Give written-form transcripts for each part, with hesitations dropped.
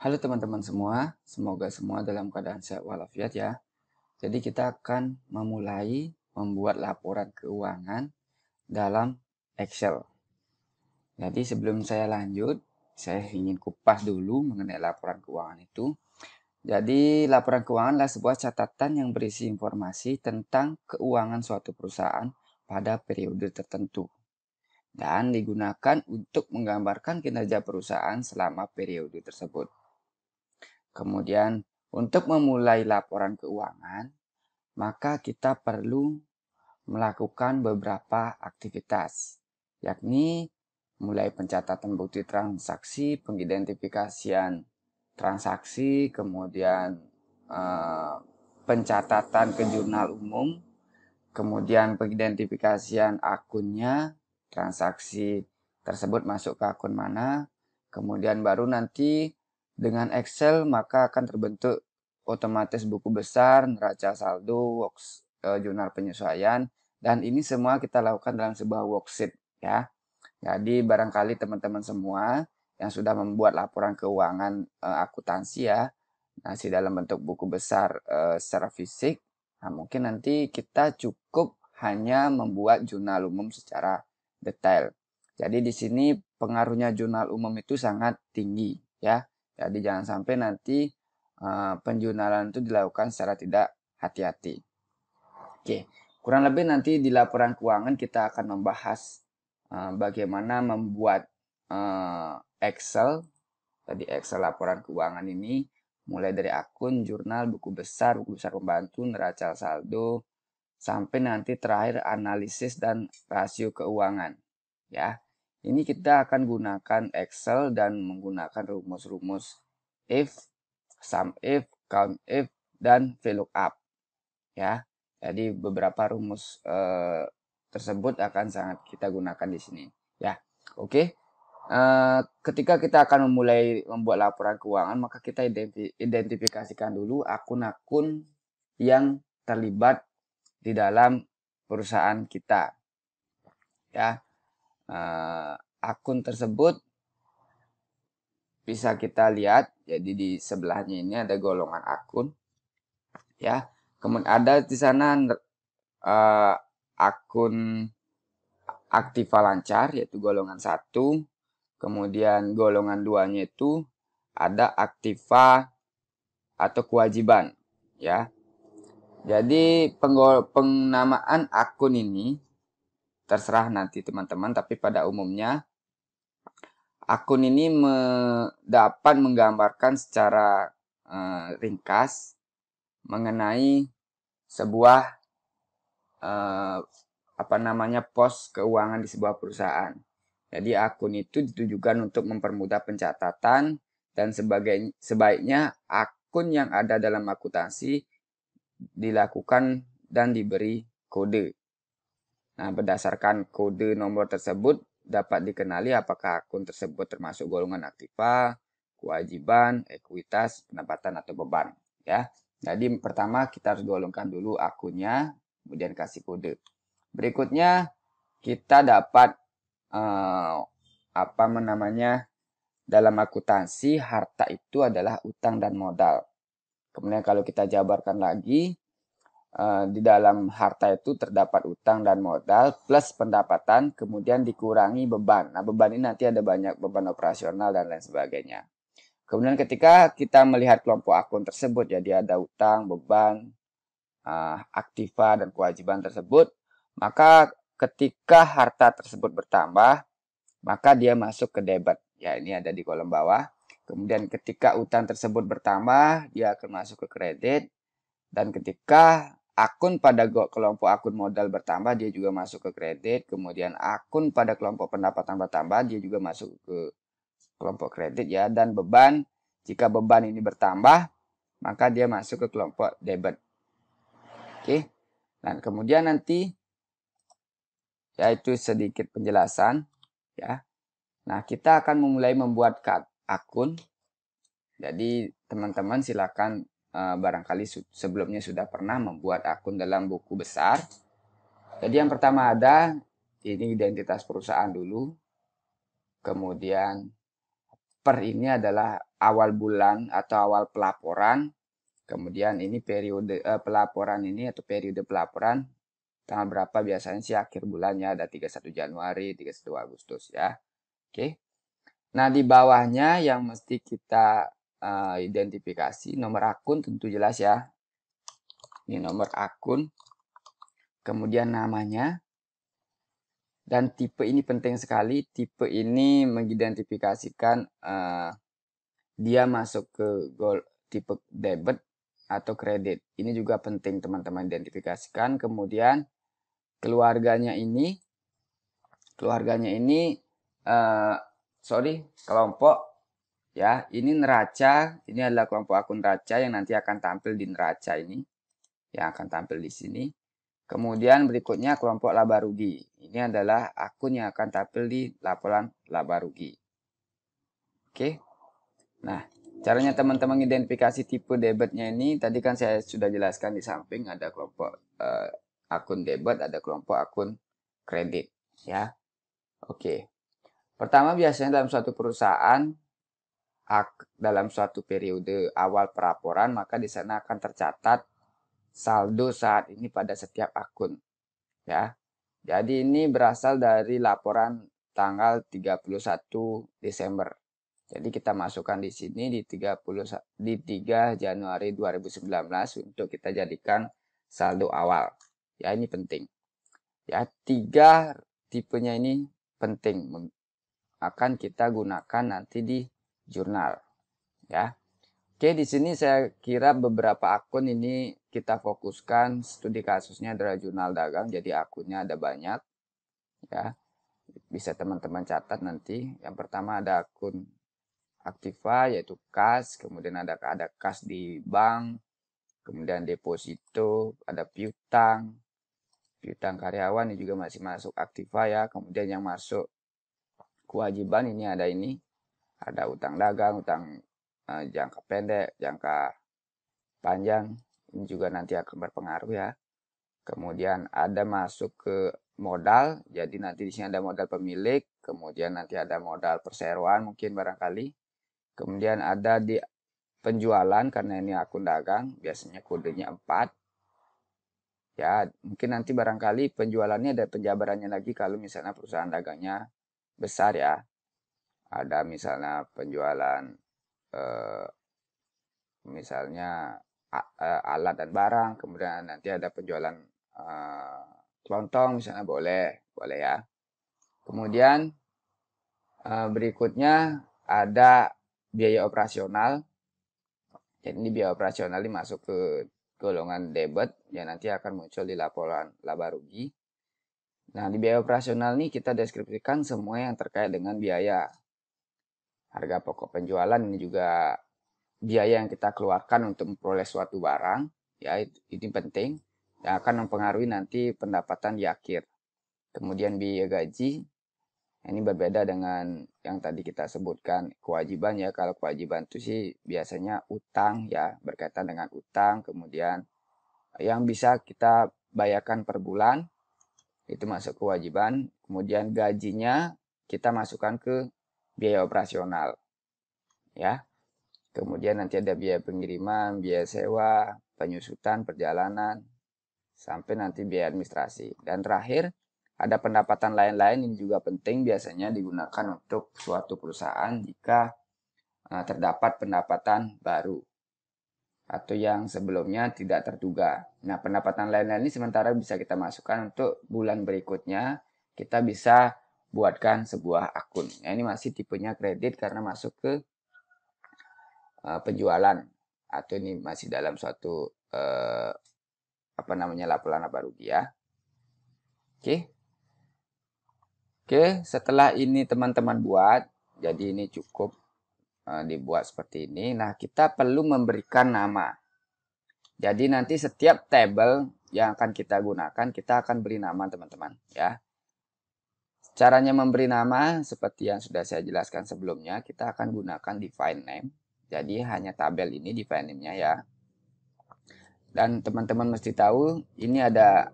Halo teman-teman semua, semoga semua dalam keadaan sehat walafiat ya. Jadi kita akan memulai membuat laporan keuangan dalam Excel. Jadi sebelum saya lanjut, saya ingin kupas dulu mengenai laporan keuangan itu. Jadi laporan keuangan adalah sebuah catatan yang berisi informasi tentang keuangan suatu perusahaan pada periode tertentu dan digunakan untuk menggambarkan kinerja perusahaan selama periode tersebut. Kemudian, untuk memulai laporan keuangan, maka kita perlu melakukan beberapa aktivitas, yakni mulai pencatatan bukti transaksi, pengidentifikasian transaksi, kemudian pencatatan ke jurnal umum, kemudian pengidentifikasian akunnya, transaksi tersebut masuk ke akun mana, kemudian baru nanti dengan Excel maka akan terbentuk otomatis buku besar, neraca saldo, jurnal penyesuaian, dan ini semua kita lakukan dalam sebuah worksheet ya. Jadi barangkali teman-teman semua yang sudah membuat laporan keuangan akuntansi ya, masih dalam bentuk buku besar secara fisik, nah mungkin nanti kita cukup hanya membuat jurnal umum secara detail. Jadi di sini pengaruhnya jurnal umum itu sangat tinggi ya. Jadi jangan sampai nanti penjurnalan itu dilakukan secara tidak hati-hati. Oke, kurang lebih nanti di laporan keuangan kita akan membahas bagaimana membuat Excel. Tadi Excel laporan keuangan ini mulai dari akun, jurnal, buku besar pembantu, neraca saldo, sampai nanti terakhir analisis dan rasio keuangan. Ya, ini kita akan gunakan Excel dan menggunakan rumus-rumus if, sum if, count if, dan VLOOKUP. Ya, jadi beberapa rumus tersebut akan sangat kita gunakan di sini. Ya, oke. Ketika kita akan memulai membuat laporan keuangan, maka kita identifikasikan dulu akun-akun yang terlibat di dalam perusahaan kita. Ya, akun tersebut bisa kita lihat. Jadi di sebelahnya ini ada golongan akun. Ya, kemudian ada di sana akun aktiva lancar yaitu golongan 1. Kemudian golongan 2-nya itu ada aktiva atau kewajiban ya. Jadi pennamaan akun ini terserah nanti teman-teman, tapi pada umumnya akun ini dapat menggambarkan secara ringkas mengenai sebuah pos keuangan di sebuah perusahaan. Jadi akun itu ditujukan untuk mempermudah pencatatan dan sebaiknya akun yang ada dalam akuntansi dilakukan dan diberi kode. Nah, berdasarkan kode nomor tersebut dapat dikenali apakah akun tersebut termasuk golongan aktiva, kewajiban, ekuitas, pendapatan atau beban, ya. Jadi pertama kita harus golongkan dulu akunnya, kemudian kasih kode. Berikutnya kita dapat dalam akuntansi harta itu adalah utang dan modal. Kemudian kalau kita jabarkan lagi, di dalam harta itu terdapat utang dan modal plus pendapatan, kemudian dikurangi beban. Nah, beban ini nanti ada banyak beban operasional dan lain sebagainya. Kemudian ketika kita melihat kelompok akun tersebut, jadi ada utang, beban, aktiva, dan kewajiban tersebut, maka ketika harta tersebut bertambah, maka dia masuk ke debit. Ya, ini ada di kolom bawah. Kemudian ketika utang tersebut bertambah, dia akan masuk ke kredit. Dan ketika akun pada kelompok akun modal bertambah, dia juga masuk ke kredit. Kemudian akun pada kelompok pendapatan bertambah, dia juga masuk ke kelompok kredit ya. Dan beban, jika beban ini bertambah, maka dia masuk ke kelompok debit. Oke. Dan kemudian nanti yaitu sedikit penjelasan ya. Nah, kita akan memulai membuat akun. Jadi teman-teman silakan barangkali sebelumnya sudah pernah membuat akun dalam buku besar. Jadi yang pertama ada ini identitas perusahaan dulu. Kemudian per ini adalah awal bulan atau awal pelaporan. Kemudian ini periode pelaporan ini atau periode pelaporan tanggal berapa biasanya sih akhir bulannya, ada 31 Januari, 31 Agustus ya. Oke. Nah, di bawahnya yang mesti kita identifikasi nomor akun tentu jelas ya. Ini nomor akun. Kemudian namanya. Dan tipe ini penting sekali. Tipe ini mengidentifikasikan dia masuk ke tipe debit atau kredit. Ini juga penting teman-teman identifikasikan. Kemudian keluarganya ini kelompok ya, ini neraca. Ini adalah kelompok akun neraca yang nanti akan tampil di neraca ini, yang akan tampil di sini. Kemudian berikutnya kelompok laba rugi. Ini adalah akun yang akan tampil di laporan laba rugi. Oke. Nah, caranya teman-teman identifikasi tipe debitnya ini tadi kan saya sudah jelaskan di samping, ada kelompok akun debit, ada kelompok akun kredit ya. Oke. Pertama, biasanya dalam suatu perusahaan dalam suatu periode awal pelaporan, maka di sana akan tercatat saldo saat ini pada setiap akun ya. Jadi ini berasal dari laporan tanggal 31 Desember. Jadi kita masukkan di sini di 3 Januari 2019 untuk kita jadikan saldo awal. Ya, ini penting. Ya, 3 tipenya ini penting, akan kita gunakan nanti di jurnal ya. Oke, di sini saya kira beberapa akun ini kita fokuskan, studi kasusnya adalah jurnal dagang, jadi akunnya ada banyak ya. Bisa teman-teman catat nanti. Yang pertama ada akun aktiva yaitu kas, kemudian ada kas di bank, kemudian deposito, ada piutang karyawan ini juga masih masuk aktiva ya. Kemudian yang masuk kewajiban ini ada utang dagang, utang jangka pendek, jangka panjang, ini juga nanti akan berpengaruh ya. Kemudian ada masuk ke modal, jadi nanti di sini ada modal pemilik, kemudian nanti ada modal perseroan mungkin barangkali. Kemudian ada di penjualan, karena ini akun dagang, biasanya kodenya 4. Ya, mungkin nanti barangkali penjualannya ada penjabarannya lagi kalau misalnya perusahaan dagangnya besar ya. Ada misalnya penjualan misalnya alat dan barang, kemudian nanti ada penjualan kelontong misalnya, boleh ya. Kemudian berikutnya ada biaya operasional. Jadi ini biaya operasional ini masuk ke golongan debit yang nanti akan muncul di laporan laba rugi. Nah, di biaya operasional ini kita deskripsikan semua yang terkait dengan biaya. Harga pokok penjualan ini juga biaya yang kita keluarkan untuk memperoleh suatu barang, ya ini penting, yang akan mempengaruhi nanti pendapatan di akhir. Kemudian biaya gaji, ini berbeda dengan yang tadi kita sebutkan kewajiban ya. Kalau kewajiban itu sih biasanya utang ya, berkaitan dengan utang. Kemudian yang bisa kita bayarkan per bulan, itu masuk kewajiban. Kemudian gajinya kita masukkan ke biaya operasional ya. Kemudian nanti ada biaya pengiriman, biaya sewa, penyusutan, perjalanan, sampai nanti biaya administrasi. Dan terakhir, ada pendapatan lain-lain ini juga penting, biasanya digunakan untuk suatu perusahaan jika terdapat pendapatan baru atau yang sebelumnya tidak terduga. Nah, pendapatan lain-lain ini sementara bisa kita masukkan untuk bulan berikutnya, kita bisa buatkan sebuah akun. Nah, ini masih tipenya kredit karena masuk ke penjualan, atau ini masih dalam suatu laporan laba rugi ya. Oke, setelah ini teman-teman buat, jadi ini cukup dibuat seperti ini. Nah, kita perlu memberikan nama. Jadi nanti setiap tabel yang akan kita gunakan, kita akan beri nama teman-teman ya. Caranya memberi nama seperti yang sudah saya jelaskan sebelumnya, kita akan gunakan define name. Jadi hanya tabel ini define name-nya ya. Dan teman-teman mesti tahu ini ada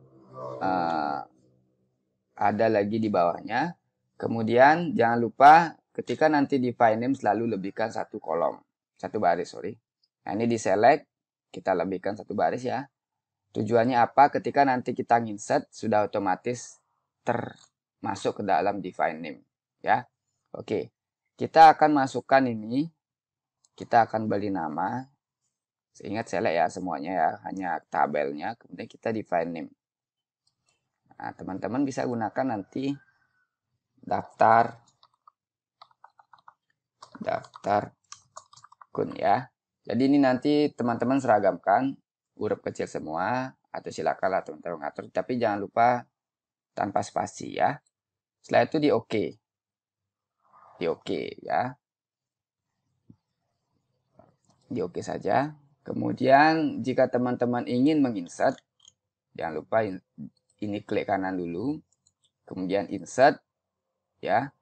lagi di bawahnya. Kemudian jangan lupa ketika nanti di file name selalu lebihkan satu baris, sorry. Nah, ini di select, kita lebihkan satu baris ya. Tujuannya apa? Ketika nanti kita insert, sudah otomatis termasuk ke dalam define name, ya. Oke, kita akan masukkan ini, kita akan beri nama. Ingat select ya semuanya ya, hanya tabelnya, kemudian kita define name. Nah, teman-teman bisa gunakan nanti daftar akun ya. Jadi ini nanti teman-teman seragamkan huruf kecil semua, atau silakanlah teman-teman atur, tapi jangan lupa tanpa spasi ya. Setelah itu di OK. Di OK ya. Di OK saja. Kemudian jika teman-teman ingin menginsert, jangan lupa ini klik kanan dulu, kemudian insert ya.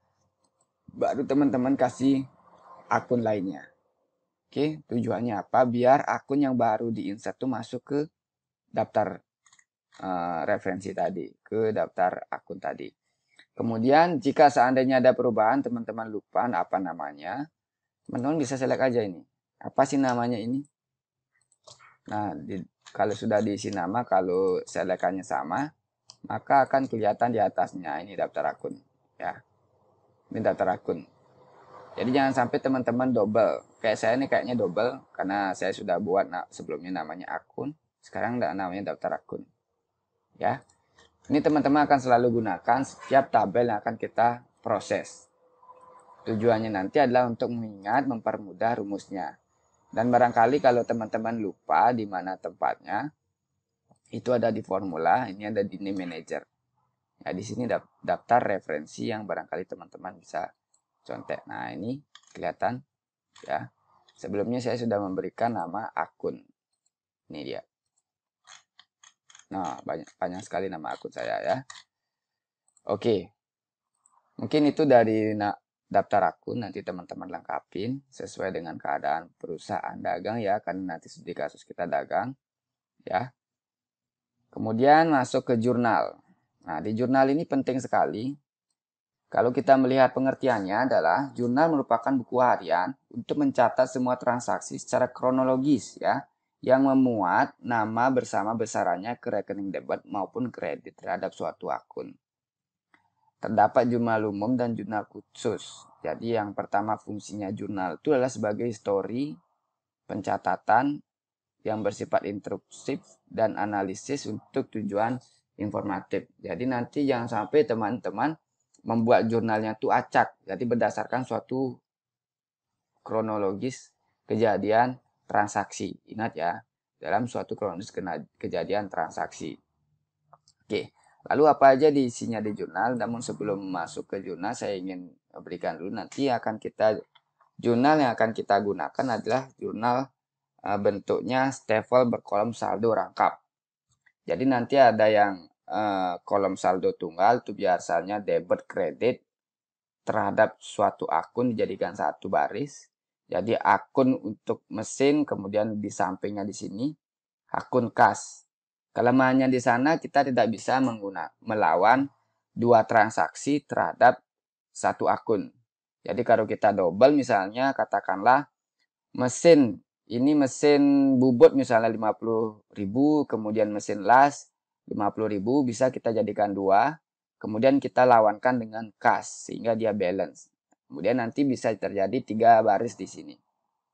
Baru teman-teman kasih akun lainnya. Oke, tujuannya apa? Biar akun yang baru diinsert tuh masuk ke daftar referensi tadi, ke daftar akun tadi. Kemudian jika seandainya ada perubahan, teman-teman lupa apa namanya, teman-teman bisa select aja ini. Apa sih namanya ini? Nah, kalau sudah diisi nama, kalau selekannya sama, maka akan kelihatan di atasnya ini daftar akun. Ya, ini daftar akun. Jadi jangan sampai teman-teman double. Kayak saya ini kayaknya double, karena saya sudah buat sebelumnya namanya akun. Sekarang namanya daftar akun. Ya, ini teman-teman akan selalu gunakan setiap tabel yang akan kita proses. Tujuannya nanti adalah untuk mengingat, mempermudah rumusnya. Dan barangkali kalau teman-teman lupa di mana tempatnya, itu ada di formula, ini ada di name manager. Ya, di sini daftar referensi yang barangkali teman-teman bisa contek. Nah, ini kelihatan ya. Sebelumnya saya sudah memberikan nama akun. Ini dia. Nah, banyak sekali nama akun saya ya. Oke. Mungkin itu dari daftar akun, nanti teman-teman lengkapin sesuai dengan keadaan perusahaan dagang ya, karena nanti studi kasus kita dagang ya. Kemudian masuk ke jurnal. Nah, di jurnal ini penting sekali. Kalau kita melihat pengertiannya adalah jurnal merupakan buku harian untuk mencatat semua transaksi secara kronologis ya, yang memuat nama bersama besarannya ke rekening debit maupun kredit terhadap suatu akun. Terdapat jurnal umum dan jurnal khusus. Jadi yang pertama fungsinya jurnal itu adalah sebagai histori, pencatatan yang bersifat instruksif dan analisis untuk tujuan informatif. Jadi nanti jangan sampai teman-teman membuat jurnalnya itu acak. Jadi berdasarkan suatu kronologis kejadian transaksi. Ingat ya, dalam suatu kronologis kejadian transaksi. Oke. Lalu apa aja diisinya di jurnal? Namun sebelum masuk ke jurnal, saya ingin berikan dulu nanti jurnal yang akan kita gunakan adalah jurnal bentuknya stafel berkolom saldo rangkap. Jadi nanti ada yang kolom saldo tunggal itu biasanya debit kredit terhadap suatu akun dijadikan satu baris. Jadi akun untuk mesin, kemudian di sampingnya di sini akun kas. Kelemahannya di sana kita tidak bisa melawan dua transaksi terhadap satu akun. Jadi kalau kita double misalnya katakanlah mesin bubut misalnya 50.000, kemudian mesin las 50.000, bisa kita jadikan dua, kemudian kita lawankan dengan kas sehingga dia balance. Kemudian nanti bisa terjadi 3 baris di sini.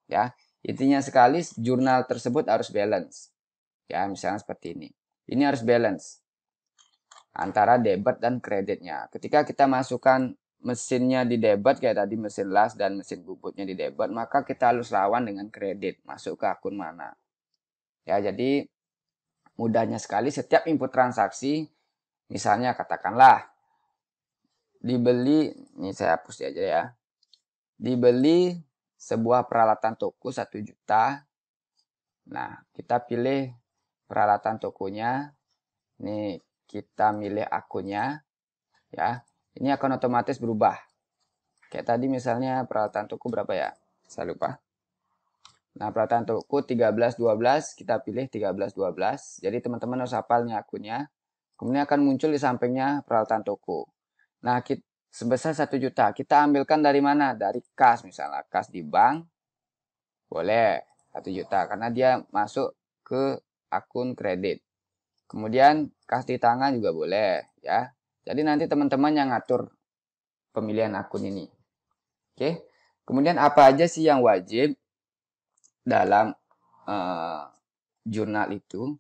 Ya, intinya sekali jurnal tersebut harus balance. Ya, misalnya seperti ini. Ini harus balance antara debit dan kreditnya. Ketika kita masukkan mesinnya di debit, kayak tadi mesin las dan mesin bubutnya di debit, maka kita harus lawan dengan kredit, masuk ke akun mana. Ya, jadi mudahnya sekali setiap input transaksi, misalnya katakanlah dibeli, ini saya hapus aja ya. Dibeli sebuah peralatan toko 1 juta. Nah, kita pilih peralatan tokonya. Ini kita milih akunnya ya. Ini akan otomatis berubah. Kayak tadi misalnya peralatan toko berapa ya? Saya lupa. Nah, peralatan toko 1312, kita pilih 1312. Jadi teman-teman harus hafalnya akunnya. Kemudian akan muncul di sampingnya peralatan toko. Nah, sebesar 1 juta. Kita ambilkan dari mana? Dari kas misalnya. Kas di bank boleh 1 juta karena dia masuk ke akun kredit. Kemudian kas di tangan juga boleh ya. Jadi nanti teman-teman yang ngatur pemilihan akun ini. Oke. Kemudian apa aja sih yang wajib dalam jurnal itu?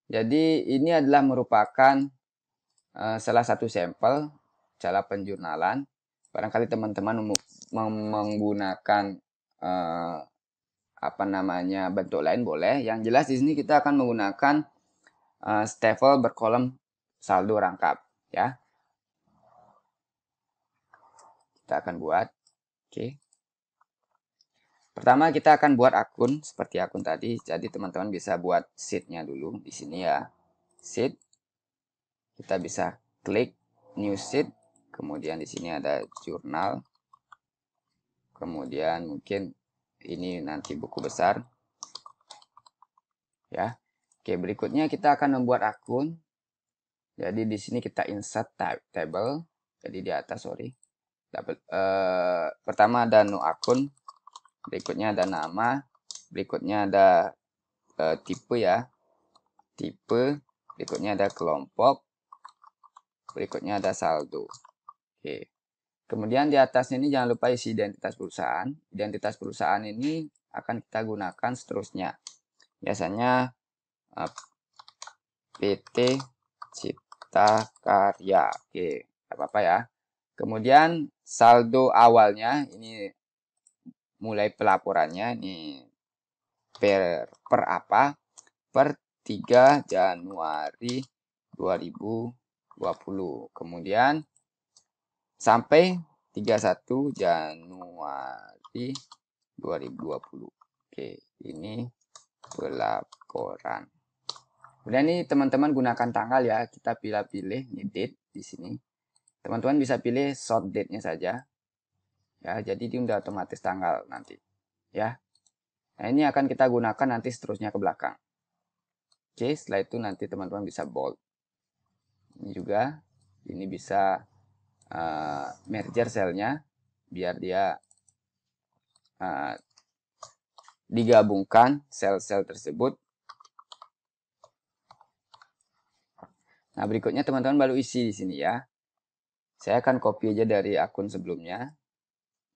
Jadi ini adalah merupakan salah satu sampel cara penjurnalan. Barangkali teman-teman menggunakan apa namanya bentuk lain boleh. Yang jelas di sini kita akan menggunakan stafel berkolom saldo rangkap ya. Kita akan buat. Oke. Pertama kita akan buat akun seperti akun tadi. Jadi teman-teman bisa buat sheet-nya dulu di sini ya. Sheet. Kita bisa klik new sheet. Kemudian di sini ada jurnal. Kemudian mungkin ini nanti buku besar. Ya. Oke, berikutnya kita akan membuat akun. Jadi di sini kita insert table. Jadi di atas sorry. Pertama ada no akun. Berikutnya ada nama, berikutnya ada tipe ya, tipe, berikutnya ada kelompok, berikutnya ada saldo. Oke. Kemudian di atas ini jangan lupa isi identitas perusahaan. Identitas perusahaan ini akan kita gunakan seterusnya. Biasanya PT Cipta Karya. Oke, tidak apa-apa ya. Kemudian saldo awalnya ini mulai pelaporannya ini per apa? Per 3 Januari 2020. Kemudian sampai 31 Januari 2020. Oke, ini pelaporan. Kemudian ini teman-teman gunakan tanggal ya. Kita pilih ini date di sini. Teman-teman bisa pilih short date-nya saja. Ya, jadi dia udah otomatis tanggal nanti. Ya. Nah, ini akan kita gunakan nanti seterusnya ke belakang. Oke, setelah itu nanti teman-teman bisa bold. Ini juga, ini bisa merger selnya, biar dia digabungkan sel-sel tersebut. Nah, berikutnya teman-teman baru isi di sini ya. Saya akan copy aja dari akun sebelumnya.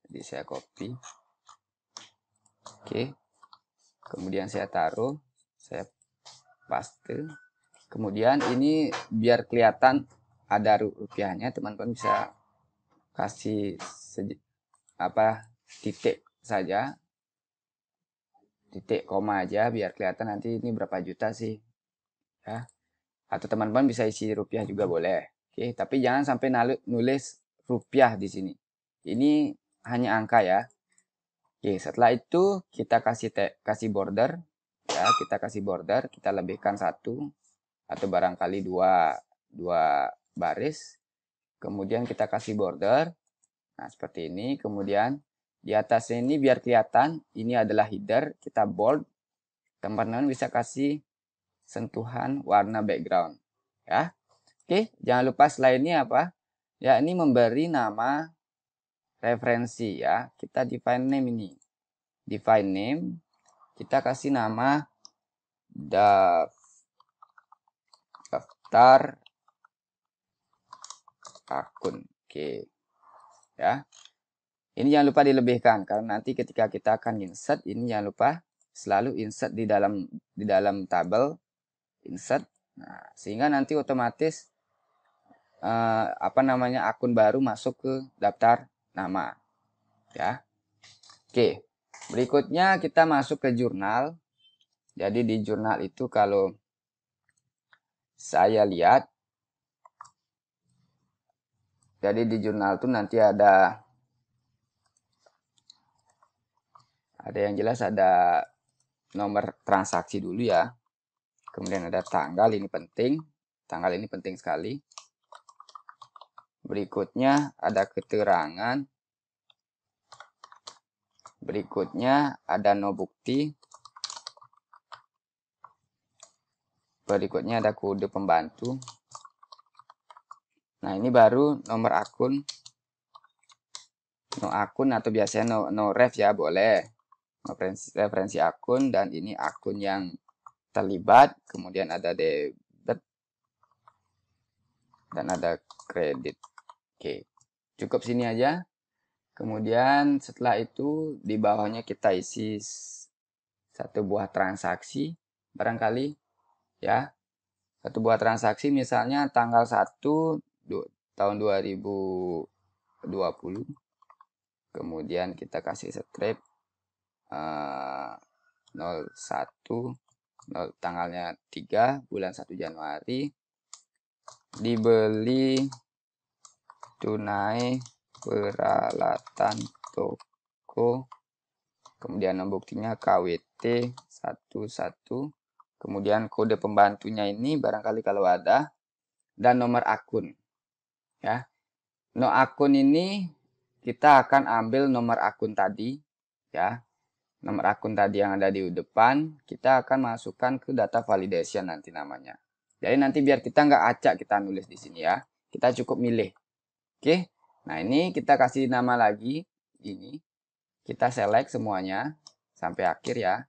Jadi saya copy. Oke. Kemudian saya taruh, saya paste. Kemudian ini biar kelihatan ada rupiahnya, teman-teman bisa kasih titik saja, titik koma aja biar kelihatan nanti ini berapa juta sih ya. Atau teman-teman bisa isi rupiah juga boleh. Oke, tapi jangan sampai nulis rupiah di sini. Ini hanya angka ya. Oke, setelah itu kita kasih border ya, kita kasih border, kita lebihkan 1 atau barangkali dua baris. Kemudian kita kasih border. Nah, seperti ini. Kemudian di atas ini biar kelihatan ini adalah header, kita bold. Teman-teman bisa kasih sentuhan warna background ya. Oke, jangan lupa selainnya apa? Ya, ini memberi nama referensi ya. Kita define name ini. Define name, kita kasih nama daftar akun. Oke. Ya. Ini jangan lupa dilebihkan karena nanti ketika kita akan insert ini jangan lupa selalu insert di dalam tabel insert. Nah, sehingga nanti otomatis akun baru masuk ke daftar nama. Ya. Oke. Berikutnya kita masuk ke jurnal. Jadi di jurnal itu kalau saya lihat, jadi di jurnal itu nanti ada yang jelas ada nomor transaksi dulu ya. Kemudian ada tanggal, ini penting. Tanggal ini penting sekali. Berikutnya ada keterangan. Berikutnya ada no bukti. Berikutnya ada kode pembantu. Nah, ini baru nomor akun no akun atau biasanya no ref ya, boleh. No referensi akun, dan ini akun yang terlibat, kemudian ada debit dan ada kredit. Oke, cukup sini aja. Kemudian setelah itu di bawahnya kita isi satu buah transaksi barangkali ya. Satu buah transaksi misalnya tanggal 1 tahun 2020. Kemudian kita kasih strip 01 tanggalnya 3 bulan 1 Januari, dibeli tunai peralatan toko, kemudian buktinya KWT 11, kemudian kode pembantunya ini barangkali kalau ada, dan nomor akun ya. No akun ini kita akan ambil nomor akun tadi ya. Nomor akun tadi yang ada di depan, kita akan masukkan ke data validation nanti namanya. Jadi nanti biar kita nggak acak kita nulis di sini ya. Kita cukup milih. Oke. Nah ini kita kasih nama lagi. Ini. Kita select semuanya. Sampai akhir ya.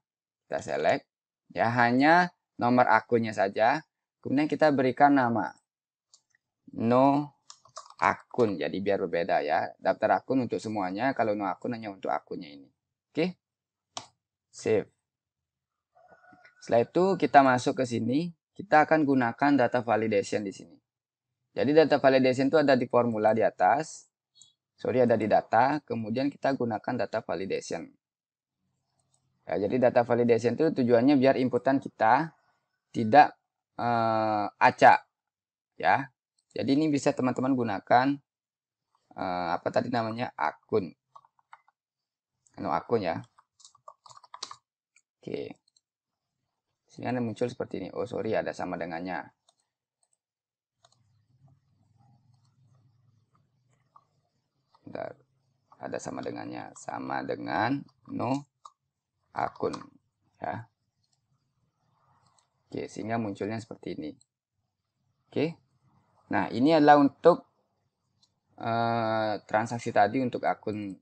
Kita select. Ya hanya nomor akunnya saja. Kemudian kita berikan nama. No akun. Jadi biar berbeda ya. Daftar akun untuk semuanya. Kalau no akun hanya untuk akunnya ini. Oke. Save. Setelah itu kita masuk ke sini, kita akan gunakan data validation di sini. Jadi data validation itu ada di formula di atas. Sorry, ada di data, kemudian kita gunakan data validation. Ya, jadi data validation itu tujuannya biar inputan kita tidak acak ya. Jadi ini bisa teman-teman gunakan apa tadi namanya? Akun. Akun ya. Oke. Sini ada muncul seperti ini. Oh sorry, ada sama dengannya. Bentar. Ada sama dengannya. Sama dengan no akun. Ya. Oke, sehingga munculnya seperti ini. Oke. Nah, ini adalah untuk transaksi tadi untuk akun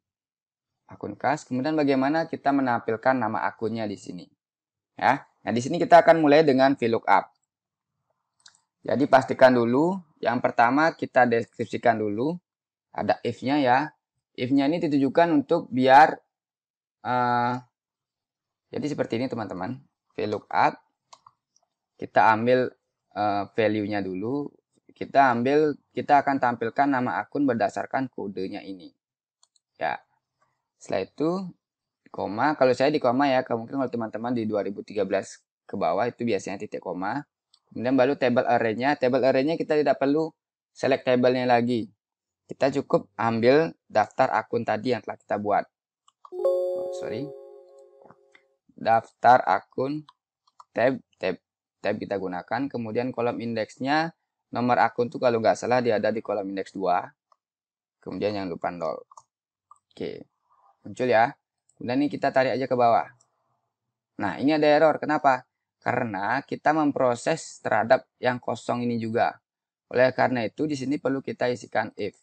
kas. Kemudian bagaimana kita menampilkan nama akunnya di sini. Ya. Nah, di sini kita akan mulai dengan VLOOKUP. Jadi pastikan dulu, yang pertama kita deskripsikan dulu, ada if-nya ya. If-nya ini ditujukan untuk biar, jadi seperti ini teman-teman. VLOOKUP, kita ambil value-nya dulu, kita akan tampilkan nama akun berdasarkan kodenya ini. Ya. Setelah itu, koma, kalau saya di koma ya, mungkin kalau teman-teman di 2013 ke bawah itu biasanya titik koma. Kemudian baru table array-nya. Table array-nya kita tidak perlu select table-nya lagi. Kita cukup ambil daftar akun tadi yang telah kita buat. Oh, sorry. Daftar akun, tab kita gunakan. Kemudian kolom indeksnya, nomor akun itu kalau nggak salah dia ada di kolom indeks 2. Kemudian jangan lupa 0. Oke. Muncul ya. Kemudian ini kita tarik aja ke bawah. Nah, ini ada error. Kenapa? Karena kita memproses terhadap yang kosong ini juga. Oleh karena itu, di sini perlu kita isikan if.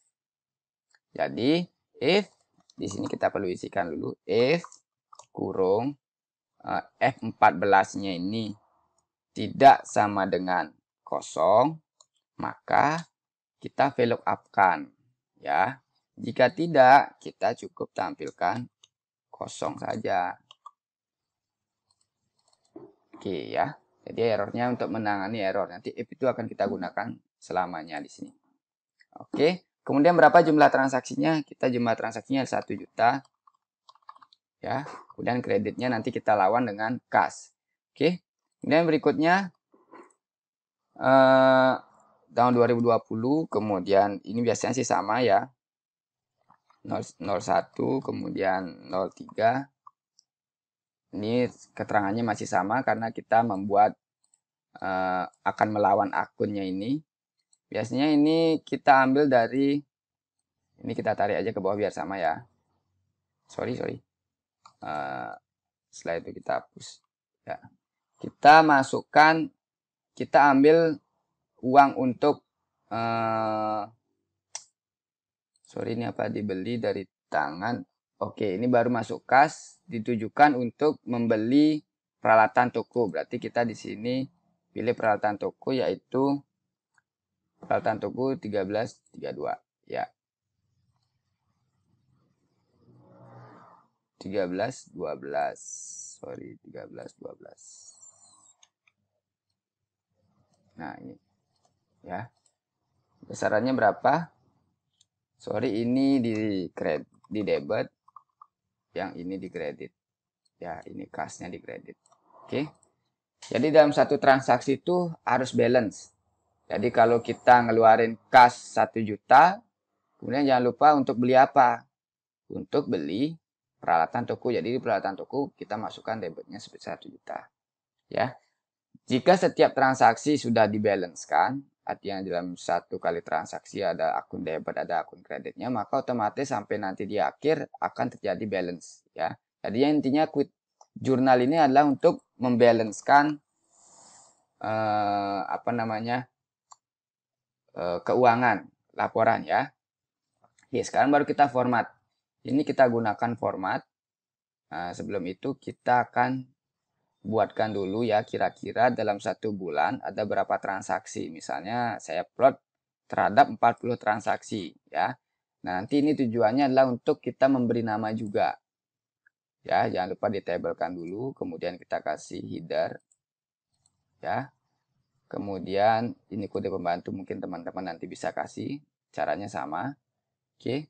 Jadi, if, di sini kita perlu isikan dulu, if, kurung, F14-nya ini tidak sama dengan kosong, maka kita VLOOKUP-kan. Ya. Jika tidak, kita cukup tampilkan kosong saja. Oke ya. Jadi errornya untuk menangani error. Nanti if itu akan kita gunakan selamanya di sini. Oke. Kemudian berapa jumlah transaksinya? Kita jumlah transaksinya 1 juta. Ya. Kemudian kreditnya nanti kita lawan dengan kas. Oke. Kemudian berikutnya tahun 2020. Kemudian ini biasanya sih sama ya. 01 kemudian 03. Ini keterangannya masih sama karena kita membuat akan melawan akunnya ini. Biasanya ini kita ambil dari, ini kita tarik aja ke bawah biar sama ya. Sorry. Setelah itu kita hapus. Ya. Kita masukkan, kita ambil uang untuk, sorry ini apa, dibeli dari tangan. Oke, ini baru masuk kas, ditujukan untuk membeli peralatan toko. Berarti kita di sini pilih peralatan toko, yaitu peralatan toko 1332 ya. 1312. Sorry, 1312. Nah, ini ya. Besarannya berapa? Sorry, ini di debit, yang ini di kredit. Ya, ini kasnya di kredit. Oke. Jadi dalam satu transaksi itu harus balance. Jadi kalau kita ngeluarin kas 1 juta, kemudian jangan lupa untuk beli apa? Untuk beli peralatan toko. Jadi di peralatan toko kita masukkan debitnya sebesar 1 juta. Ya. Jika setiap transaksi sudah dibalancekan, artinya dalam satu kali transaksi ada akun debit, ada akun kreditnya, maka otomatis sampai nanti di akhir akan terjadi balance. Ya. Jadi intinya quick journal ini adalah untuk membalancekan keuangan laporan ya. Oke, sekarang baru kita format. Ini kita gunakan format. Nah, sebelum itu kita akan buatkan dulu ya, kira-kira dalam 1 bulan ada berapa transaksi. Misalnya saya plot terhadap 40 transaksi ya. Nah, nanti ini tujuannya adalah untuk kita memberi nama juga. Ya, jangan lupa ditabelkan dulu, kemudian kita kasih header ya. Kemudian ini kode pembantu, mungkin teman-teman nanti bisa kasih, caranya sama. Oke.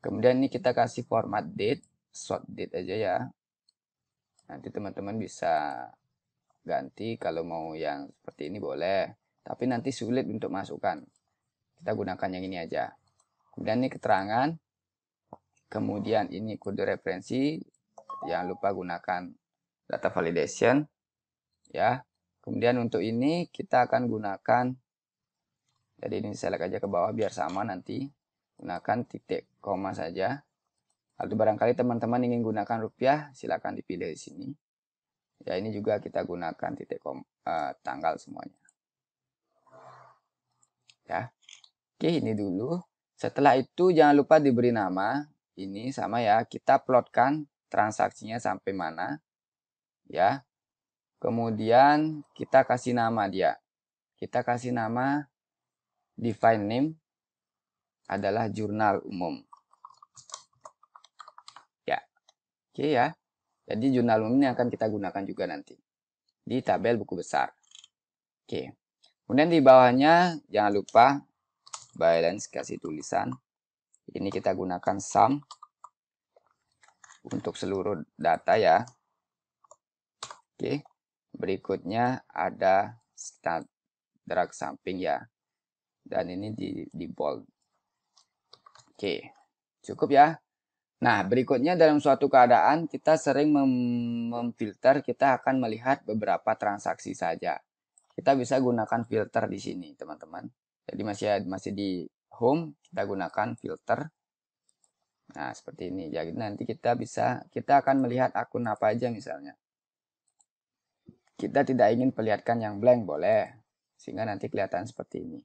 Kemudian ini kita kasih format date, short date aja ya. Nanti teman-teman bisa ganti kalau mau yang seperti ini boleh. Tapi nanti sulit untuk masukkan. Kita gunakan yang ini aja. Kemudian ini keterangan. Kemudian ini kode referensi. Jangan lupa gunakan data validation. Ya. Kemudian untuk ini kita akan gunakan, jadi ini select aja ke bawah biar sama nanti. Gunakan titik koma saja. Lalu barangkali teman-teman ingin gunakan rupiah, silakan dipilih di sini. Ya, ini juga kita gunakan titik tanggal semuanya. Ya. Oke, ini dulu. Setelah itu jangan lupa diberi nama. Ini sama ya, kita plotkan transaksinya sampai mana. Ya. Kemudian kita kasih nama dia. Kita kasih nama define name adalah jurnal umum. Ya. Oke ya. Jadi jurnal umum ini akan kita gunakan juga nanti di tabel buku besar. Oke. Kemudian di bawahnya jangan lupa balance, kasih tulisan. Ini kita gunakan sum untuk seluruh data ya. Oke. Berikutnya ada start drag samping ya. Dan ini di bold. Oke. Cukup ya. Nah, berikutnya dalam suatu keadaan kita sering memfilter, kita akan melihat beberapa transaksi saja. Kita bisa gunakan filter di sini, teman-teman. Jadi masih di home, kita gunakan filter. Nah, seperti ini. Jadi nanti kita akan melihat akun apa aja misalnya. Kita tidak ingin perlihatkan yang blank, boleh. Sehingga nanti kelihatan seperti ini.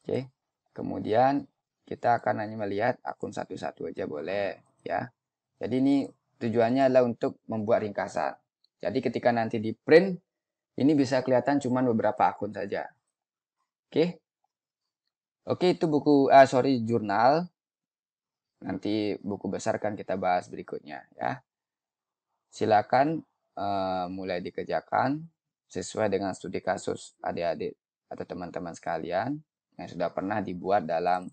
Oke. Kemudian kita akan hanya melihat akun satu-satu aja boleh, ya. Jadi ini tujuannya adalah untuk membuat ringkasan. Jadi ketika nanti di print, ini bisa kelihatan cuma beberapa akun saja. Oke. Oke, itu jurnal. Nanti buku besar kan kita bahas berikutnya ya. Silakan mulai dikerjakan sesuai dengan studi kasus adik-adik atau teman-teman sekalian yang sudah pernah dibuat dalam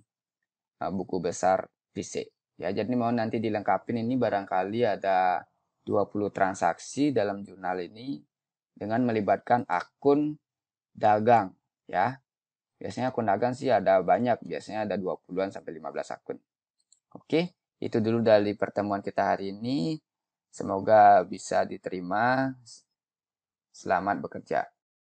buku besar fisik. Ya, jadi mau nanti dilengkapin ini barangkali ada 20 transaksi dalam jurnal ini dengan melibatkan akun dagang ya. Biasanya akun dagang sih ada banyak, biasanya ada 20-an sampai 15 akun. Oke, itu dulu dari pertemuan kita hari ini. Semoga bisa diterima. Selamat bekerja.